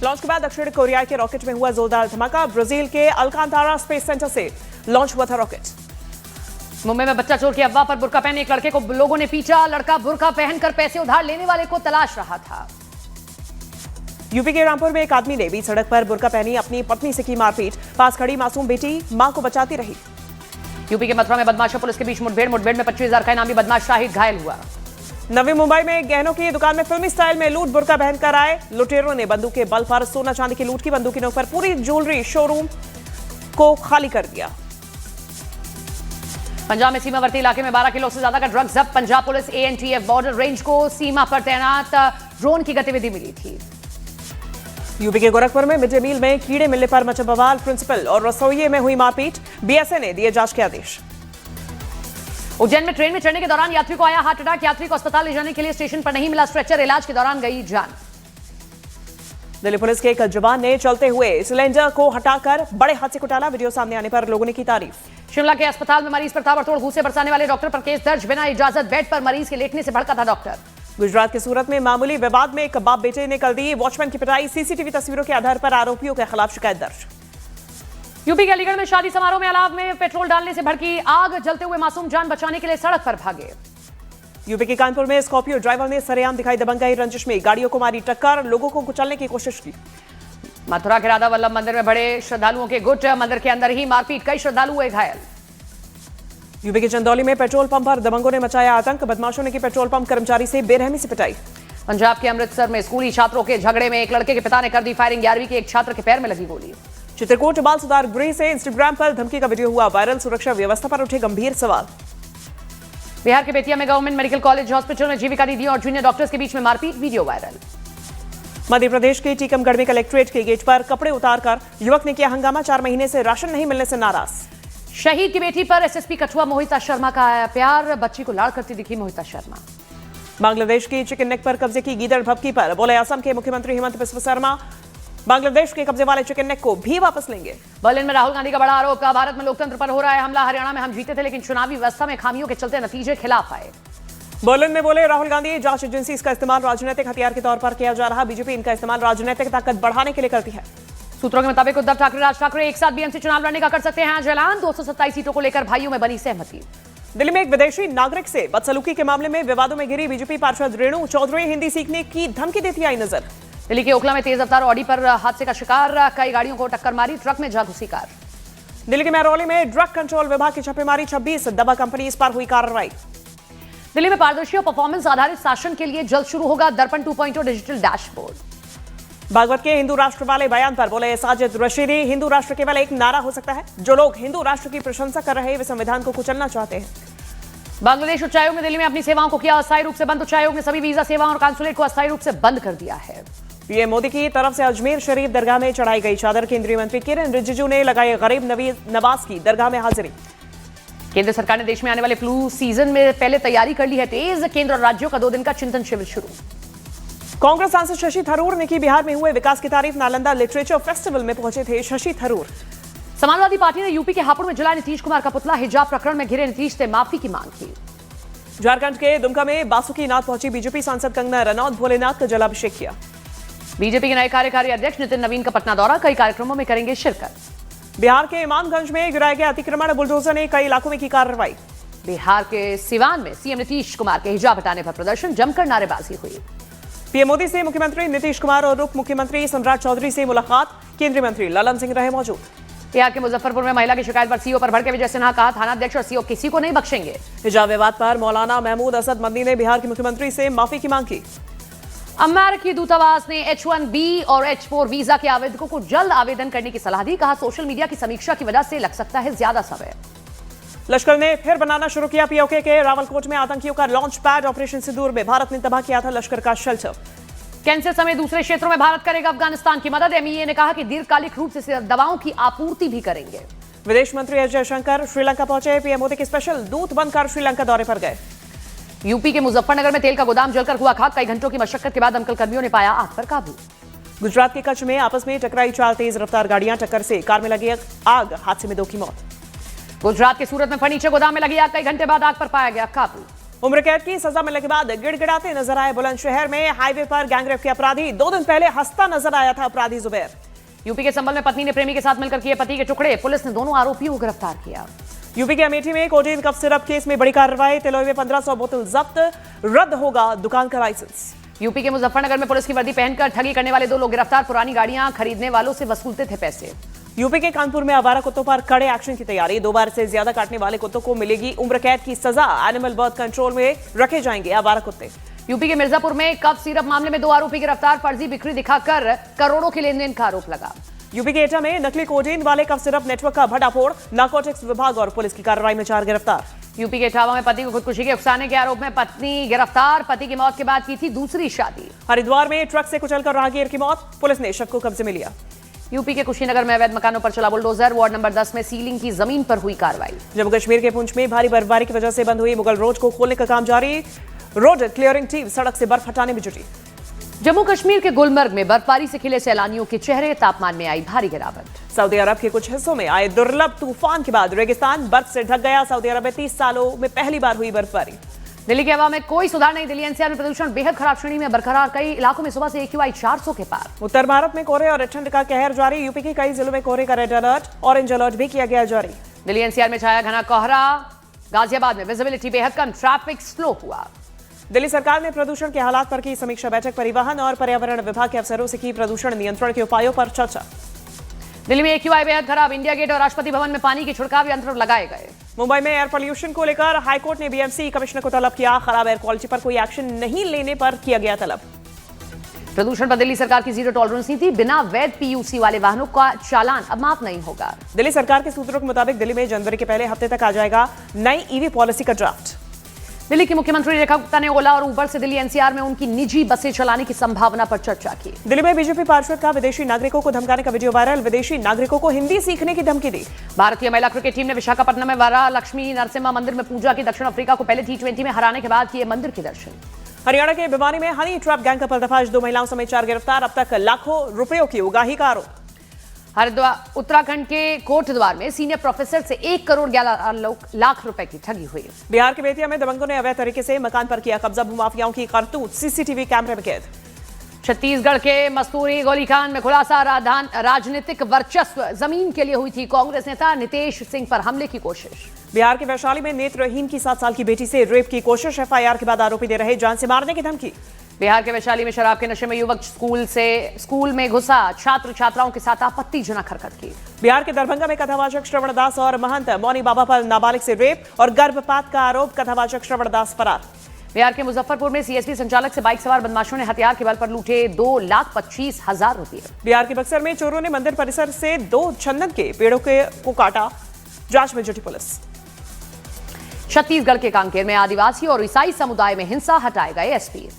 Launch के बाद दक्षिण कोरिया के रॉकेट में हुआ जोरदार धमाका। ब्राजील के अलकांतारा स्पेस सेंटर से लॉन्च हुआ था रॉकेट। मुंबई में बच्चा चोर की अफवाह पर बुर्का पहने एक लड़के को लोगों ने पीटा। लड़का बुर्का पहनकर पैसे उधार लेने वाले को तलाश रहा था। यूपी के रामपुर में एक आदमी ने बीच सड़क पर बुर्का पहनी अपनी पत्नी से की मारपीट। पास खड़ी मासूम बेटी मां को बचाती रही। यूपी के मथुरा में बदमाश और पुलिस के बीच मुठभेड़ में 25,000 का इनामी बदमाश शाहिद घायल हुआ। नवी मुंबई में गहनों की दुकान में फिल्मी स्टाइल में लूट। बुर्का पहनकर आए लुटेरों ने बंदूक के बल पर सोना चांदी की लूट की। बंदूक की नोक पर पूरी ज्वेलरी शोरूम को खाली कर दिया। पंजाब में सीमावर्ती इलाके में 12 किलो से ज्यादा का ड्रग्स जब्त। Punjab police ANTF border range को सीमा पर तैनात ड्रोन की गतिविधि मिली थी। यूपी के गोरखपुर में मिड डे मील में कीड़े मिलने पर मचा बवाल। प्रिंसिपल और रसोइये में हुई मारपीट। BSA ने दिए जांच के आदेश। उज्जैन में ट्रेन में चढ़ने के दौरान यात्री को आया हार्ट अटैक। यात्री को अस्पताल ले जाने के लिए स्टेशन पर नहीं मिला स्ट्रेचर। इलाज के दौरान गई जान। दिल्ली पुलिस के एक जवान ने चलते हुए सिलेंडर को हटाकर बड़े हादसे को टाला। वीडियो सामने आने पर लोगों ने की तारीफ। शिमला के अस्पताल में मरीज पर ताबड़तोड़ घूंसे बरसाने वाले डॉक्टर पर केस दर्ज। बिना इजाजत बेड पर मरीज के लेटने से भड़का था डॉक्टर। गुजरात के सूरत में मामूली विवाद में एक बाप बेटे ने कर दी वॉचमैन की पिटाई। CCTV तस्वीरों के आधार पर आरोपियों के खिलाफ शिकायत दर्ज। यूपी के अलीगढ़ में शादी समारोह में अलाव में पेट्रोल डालने से भड़की आग। जलते हुए मासूम जान बचाने के लिए सड़क पर भागे। यूपी के कानपुर में स्कॉर्पियो ड्राइवर ने सरेआम दिखाई दबंगाई। रंजिश में गाड़ियों को मारी टक्कर। लोगों को कुचलने की कोशिश की। मथुरा के राधा वल्लभ मंदिर में बड़े श्रद्धालुओं के गुट। मंदिर के अंदर ही मारपीट। कई श्रद्धालु हुए घायल। यूपी के चंदौली में पेट्रोल पंप पर दबंगों ने मचाया आतंक। बदमाशों ने की पेट्रोल पंप कर्मचारी से बेरहमी से पिटाई। पंजाब के अमृतसर में स्कूली छात्रों के झगड़े में एक लड़के के पिता ने कर दी फायरिंग। 11वीं के एक छात्र के पैर में लगी गोली। चित्रकूट बाल सुधार गृह से इंस्टाग्राम पर धमकी का वीडियो हुआ वायरल। सुरक्षा व्यवस्था पर उठे गंभीर सवाल। बिहार के बेतिया में गवर्नमेंट मेडिकल कॉलेज हॉस्पिटल में जीविका दीदी और जूनियर डॉक्टर्स के बीच में मारपीट। Video viral. मध्य प्रदेश के टीकमगढ़ में कलेक्ट्रेट के गेट पर कपड़े उतारकर युवक ने किया हंगामा। 4 महीने से राशन नहीं मिलने से नाराज। शहीद की बेटी पर SSP कठुआ मोहिता शर्मा का आया प्यार। बच्ची को लाड़ करती दिखी मोहिता शर्मा। बांग्लादेश की चिकन नेक पर कब्जे की गीदड़ भभकी पर बोले असम के मुख्यमंत्री हेमंत बिस्वा शर्मा बांग्लादेश के कब्जे वाले चिकन नेक को भी वापस लेंगे। बर्लिन में राहुल गांधी का बड़ा आरोप। का भारत में लोकतंत्र पर हो रहा है हमला। हरियाणा में हम जीते थे लेकिन चुनावी व्यवस्था में खामियों के चलते नतीजे खिलाफ आए। बर्लिन में बोले राहुल गांधी जांच एजेंसी का इस्तेमाल राजनीतिक हथियार के तौर पर किया जा रहा। बीजेपी इनका इस्तेमाल राजनीतिक ताकत बढ़ाने के लिए करती है। सूत्रों के मुताबिक उद्धव ठाकरे राज ठाकरे एक साथ BMC चुनाव लड़ने का कर सकते हैं आज ऐलान। 227 सीटों को लेकर भाइयों में बनी सहमति। दिल्ली में एक विदेशी नागरिक से बदसलूकी के मामले में विवादों में घिरी बीजेपी पार्षद रेणु चौधरी हिंदी सीखने की धमकी देती आई नजर। दिल्ली के ओखला में तेज रफ्तार ऑडी पर हादसे का शिकार। कई गाड़ियों को टक्कर मारी। ट्रक में जा घुसी कार। दिल्ली के महरौली में ड्रग कंट्रोल विभाग की छापेमारी। 26 दवा कंपनी पर हुई कार्रवाई। दिल्ली में पारदर्शी और परफॉर्मेंस आधारित शासन के लिए जल्द शुरू होगा दर्पण 2.0 डिजिटल डैशबोर्ड। बागवत के हिंदू राष्ट्र वाले बयान पर बोले साजिद रशीदी हिंदू राष्ट्र केवल एक नारा हो सकता है। जो लोग हिंदू राष्ट्र की प्रशंसा कर रहे हैं वे संविधान को कुचलना चाहते हैं। बांग्लादेश उच्चायोग ने दिल्ली में अपनी सेवाओं को किया अस्थायी रूप से बंद। उच्चायोग ने सभी वीजा सेवाओं और कांसुलेट को अस्थायी रूप से बंद कर दिया है। पीएम मोदी की तरफ से अजमेर शरीफ दरगाह में चढ़ाई गई चादर। केंद्रीय मंत्री किरण रिजिजू ने लगाई गरीब नवाज की दरगाह में हाजिरी। केंद्र सरकार ने देश में आने वाले फ्लू सीजन में पहले तैयारी कर ली है तेज। केंद्र और राज्यों का 2 दिन का चिंतन शिविर शुरू। कांग्रेस सांसद शशि थरूर ने की बिहार में हुए विकास की तारीफ। नालंदा लिटरेचर फेस्टिवल में पहुंचे थे शशि थरूर। समाजवादी पार्टी ने यूपी के हापुड़ में जलाया नीतीश कुमार का पुतला। हिजाब प्रकरण में घिरे नीतीश से माफी की मांग की। झारखंड के दुमका में बासुकीनाथ पहुंची बीजेपी सांसद कंगना रनौत। भोलेनाथ का जलाभिषेक किया। बीजेपी के नए कार्यकारी अध्यक्ष नितिन नवीन का पटना दौरा। कई कार्यक्रमों में करेंगे शिरकत। बिहार के इमामगंज में गिराए गए अतिक्रमण। बुलडोजर ने कई इलाकों में की कार्रवाई। बिहार के सिवान में सीएम नीतीश कुमार के हिजाब हटाने पर प्रदर्शन। जमकर नारेबाजी हुई। पीएम मोदी से मुख्यमंत्री नीतीश कुमार और उप मुख्यमंत्री सम्राट चौधरी से मुलाकात। केंद्रीय मंत्री ललन सिंह रहे मौजूद। बिहार के मुजफ्फरपुर में महिला की शिकायत पर सीओ पर भड़के विजय सिन्हा। कहा थानाध्यक्ष और सीओ किसी को नहीं बख्शेंगे। हिजाब विवाद पर मौलाना महमूद असद मदनी ने बिहार के मुख्यमंत्री से माफी की मांग की। अमेरिकी दूतावास ने H1B और H4 वीजा के आवेदकों को जल्द आवेदन करने की सलाह दी। कहा सोशल मीडिया की समीक्षा की वजह से लग सकता है ज्यादा समय। लश्कर ने फिर बनाना शुरू किया। POK के रावलकोट में आतंकियों का लॉन्च पैड। ऑपरेशन सिंदूर में भारत ने तबाह किया था लश्कर का शेल्टर। कैंसर समेत दूसरे क्षेत्रों में भारत करेगा अफगानिस्तान की मदद। MEA ने कहा कि दीर्घकालिक रूप से दवाओं की आपूर्ति भी करेंगे। विदेश मंत्री एस जयशंकर श्रीलंका पहुंचे। पीएम मोदी के स्पेशल दूत बनकर श्रीलंका दौरे पर गए। यूपी के मुजफ्फरनगर में तेल का गोदाम जलकर हुआ खाक। कई घंटों की मशक्कत के बाद दमकल कर्मियों ने पाया आग पर काबू। गुजरात के कच्छ में आपस में टकराई 4 तेज रफ्तार गाड़ियां। टक्कर से कार में लगी आग। हादसे में 2 की मौत। गुजरात के सूरत में फर्नीचर गोदाम में लगी आग। कई घंटे बाद आग पर पाया गया काबू। उम्र कैद की सजा मिलने के बाद गिड़गिड़ाते नजर आए बुलंदशहर में हाईवे पर गैंगरेप के अपराधी। 2 दिन पहले हंसता नजर आया था अपराधी जुबैर। यूपी के संभल में पत्नी ने प्रेमी के साथ मिलकर किए पति के टुकड़े। पुलिस ने दोनों आरोपियों को गिरफ्तार किया। यूपी के अमेठी में कोडीन कफ सिरप केस में बड़ी कार्रवाई। तिलोई में 1500 बोतल जब्त। रद्द होगा दुकान का लाइसेंस। यूपी के मुजफ्फरनगर में पुलिस की वर्दी पहनकर ठगी करने वाले 2 लोग गिरफ्तार। पुरानी गाड़ियां खरीदने वालों से वसूलते थे पैसे। यूपी के कानपुर में आवारा कुत्तों पर कड़े एक्शन की तैयारी। 2 बार से ज्यादा काटने वाले कुत्तों को मिलेगी उम्र कैद की सजा। एनिमल बर्थ कंट्रोल में रखे जाएंगे आवारा कुत्ते। यूपी के मिर्जापुर में कफ सिरप मामले में 2 आरोपी गिरफ्तार। फर्जी बिक्री दिखाकर करोड़ों के लेनदेन का आरोप लगा। यूपी के एटा में नकली कोडीन वाले कफ सिरप नेटवर्क का भंडाफोड़। नारकोटिक्स विभाग और पुलिस की कार्रवाई में 4 गिरफ्तार। यूपी के इटावा में पति को खुदकुशी के उकसाने के आरोप में पत्नी गिरफ्तार। पति की मौत के बाद की थी दूसरी शादी। हरिद्वार में ट्रक से कुचलकर राहगीर की मौत। पुलिस ने शव को कब्जे में लिया। यूपी के कुशीनगर में अवैध मकानों पर चला बुलडोजर। वार्ड नंबर 10 में सीलिंग की जमीन पर हुई कार्रवाई। जम्मू कश्मीर के पुंछ में भारी बर्फबारी की वजह से बंद हुई मुगल रोड को खोलने का काम जारी। रोड क्लियरिंग टीम सड़क से बर्फ हटाने में जुटी। जम्मू कश्मीर के गुलमर्ग में बर्फबारी से खिले सैलानियों के चेहरे। तापमान में आई भारी गिरावट। सऊदी अरब के कुछ हिस्सों में आए दुर्लभ तूफान के बाद रेगिस्तान बर्फ से ढक गया। सऊदी अरब में 30 सालों में पहली बार हुई बर्फबारी। दिल्ली की हवा में कोई सुधार नहीं। दिल्ली एनसीआर में प्रदूषण बेहद खराब श्रेणी में बरकरार। कई इलाकों में सुबह से AQI 400 के पार। उत्तर भारत में कोहरे और ठंड का कहर जारी। यूपी के कई जिलों में कोहरे का रेड अलर्ट, ऑरेंज अलर्ट भी किया गया जारी। दिल्ली एनसीआर में छाया घना कोहरा। गाजियाबाद में विजिबिलिटी बेहद कम। ट्रैफिक स्लो हुआ। दिल्ली सरकार ने प्रदूषण के हालात पर की समीक्षा बैठक। परिवहन और पर्यावरण विभाग के अफसरों से की प्रदूषण नियंत्रण के उपायों पर चर्चा। दिल्ली में AQI बेहद खराब। इंडिया गेट और राष्ट्रपति भवन में पानी के छिड़काव यंत्र लगाए गए। मुंबई में एयर पोल्यूशन को लेकर हाईकोर्ट ने BMC कमिश्नर को तलब किया। खराब एयर क्वालिटी पर कोई एक्शन नहीं लेने पर किया गया तलब। प्रदूषण पर दिल्ली सरकार की 0 टॉलरेंस नीति। बिना वैध PUC वाले वाहनों का चालान अब माफ नहीं होगा। दिल्ली सरकार के सूत्रों के मुताबिक दिल्ली में जनवरी के पहले हफ्ते तक आ जाएगा नई EV पॉलिसी का ड्राफ्ट। दिल्ली की मुख्यमंत्री रेखा गुप्ता ने ओला और उबर से दिल्ली NCR में उनकी निजी बसें चलाने की संभावना पर चर्चा की। दिल्ली में बीजेपी पार्षद का विदेशी नागरिकों को धमकाने का वीडियो वायरल। विदेशी नागरिकों को हिंदी सीखने की धमकी दी। भारतीय महिला क्रिकेट टीम ने विशाखापट्टनम में वरा लक्ष्मी नरसिम्हा मंदिर में पूजा की। दक्षिण अफ्रीका को पहले T20 में हराने के बाद किए मंदिर के दर्शन। हरियाणा के भिवानी में हनी ट्रैप गैंग का पर्दाफाश। 2 महिलाओं समेत 4 गिरफ्तार। अब तक लाखों रुपयों की उगाही का आरोप। हरिद्वार उत्तराखंड के कोटद्वार में सीनियर प्रोफेसर से 1 करोड़ 11 लाख रुपए की ठगी हुई। बिहार के बेतिया में दबंगों ने अवैध तरीके से मकान पर किया कब्जा। भूमाफियाओं की करतूत CCTV कैमरे में कैद। छत्तीसगढ़ के मस्तूरी गोलीकांड में खुलासा। राजनीतिक वर्चस्व जमीन के लिए हुई थी। कांग्रेस नेता नितेश सिंह पर हमले की कोशिश। बिहार के वैशाली में नेत्रहीन की 7 साल की बेटी से रेप की कोशिश। FIR के बाद आरोपी दे रहे जान से मारने की धमकी। बिहार के वैशाली में शराब के नशे में युवक स्कूल में घुसा। छात्र छात्राओं के साथ आपत्तिजनक हरकत की। बिहार के दरभंगा में कथावाचक श्रवण दास और महंत मौनी बाबा पर नाबालिग से रेप और गर्भपात का आरोप। कथावाचक श्रवण दास फरार। बिहार के मुजफ्फरपुर में CSP संचालक से बाइक सवार बदमाशों ने हथियार के बल पर लूटे 2,25,000 रुपए। बिहार के बक्सर में चोरों ने मंदिर परिसर से 2 चंदन के पेड़ों को काटा। जांच में जुटी पुलिस। छत्तीसगढ़ के कांकेर में आदिवासी और ईसाई समुदाय में हिंसा हटाए गए SP।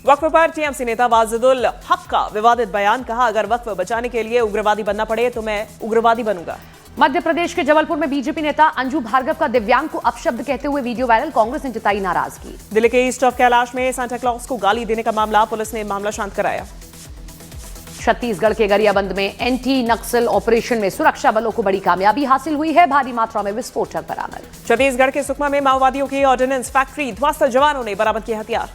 वक्फ पर TMC नेता वाजिदुल हक का विवादित बयान। कहा, अगर वक्फ बचाने के लिए उग्रवादी बनना पड़े तो मैं उग्रवादी बनूंगा। मध्य प्रदेश के जबलपुर में बीजेपी नेता अंजू भार्गव का दिव्यांग को अपशब्द कहते हुए वीडियो वायरल। कांग्रेस ने जताई नाराजगी। दिल्ली के ईस्ट ऑफ कैलाश में सांता क्लॉज को गाली देने का मामला। पुलिस ने मामला शांत कराया। छत्तीसगढ़ के गरियाबंद में एंटी नक्सल ऑपरेशन में सुरक्षा बलों को बड़ी कामयाबी हासिल हुई है। भारी मात्रा में विस्फोटक बरामद। छत्तीसगढ़ के सुकमा में माओवादियों की ऑर्डिनेंस फैक्ट्री ध्वस्त। जवानों ने बरामद किए हथियार।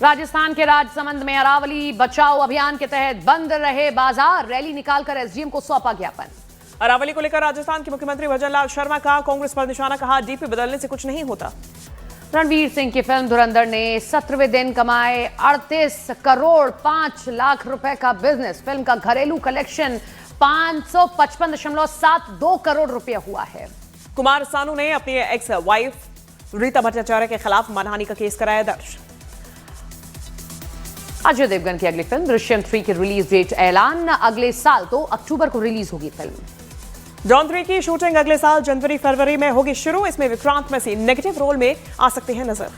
राजस्थान के राजसमंद में अरावली बचाओ अभियान के तहत बंद रहे बाजार। रैली निकालकर SDM को सौंपा ज्ञापन। अरावली को लेकर राजस्थान के मुख्यमंत्री भजनलाल शर्मा का कांग्रेस पर निशाना। कहा, DP बदलने से कुछ नहीं होता। रणवीर सिंह की फिल्म धुरंधर ने 17वें दिन कमाए 38 करोड़ 5 लाख रुपए का बिजनेस। फिल्म का घरेलू कलेक्शन 555.72 करोड़ रुपया हुआ है। कुमार सानू ने अपनी एक्स वाइफ रीता भट्टाचार्य के खिलाफ मानहानि का केस कराया दर्ज। अजय देवगन की अगली फिल्म दृश्यम 3 की रिलीज डेट ऐलान। अगले साल 2 अक्टूबर को रिलीज होगी फिल्म। जॉन 3 की शूटिंग अगले साल जनवरी फरवरी में होगी शुरू। इसमें विक्रांत मैसी नेगेटिव रोल में आ सकते हैं नजर।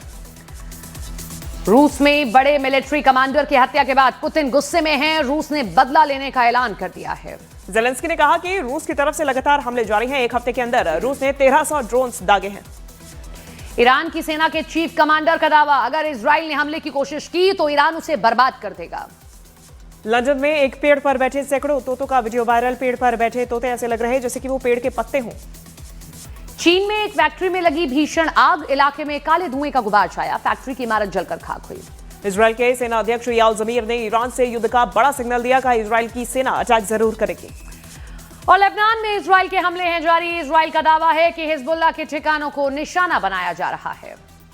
रूस में बड़े मिलिट्री कमांडर की हत्या के बाद पुतिन गुस्से में हैं। रूस ने बदला लेने का ऐलान कर दिया है। जेलेंस्की ने कहा कि रूस की तरफ से लगातार हमले जारी हैं। 1 हफ्ते के अंदर रूस ने 1300 ड्रोन्स दागे हैं। ईरान की सेना के चीफ कमांडर का दावा, अगर इजराइल ने हमले की कोशिश की तो ईरान उसे बर्बाद कर देगा। लंदन में एक पेड़ पर बैठे सैकड़ों तोतों का वीडियो वायरल। पेड़ पर बैठे तोते ऐसे लग रहे जैसे कि वो पेड़ के पत्ते हों। चीन में एक फैक्ट्री में लगी भीषण आग, इलाके में काले धुएं का गुबार छाया, फैक्ट्री की इमारत जलकर खाक हुई। इजराइल के सेना अध्यक्ष याल जमीर ने ईरान से युद्ध का बड़ा सिग्नल दिया, कहा इजराइल की सेना अटैक जरूर करेगी। और लेबनान में इजराइल के हमले हैं जारी, इजराइल का दावा है कि हिजबुल्लाह के ठिकानों को निशाना बनाया जा रहा है।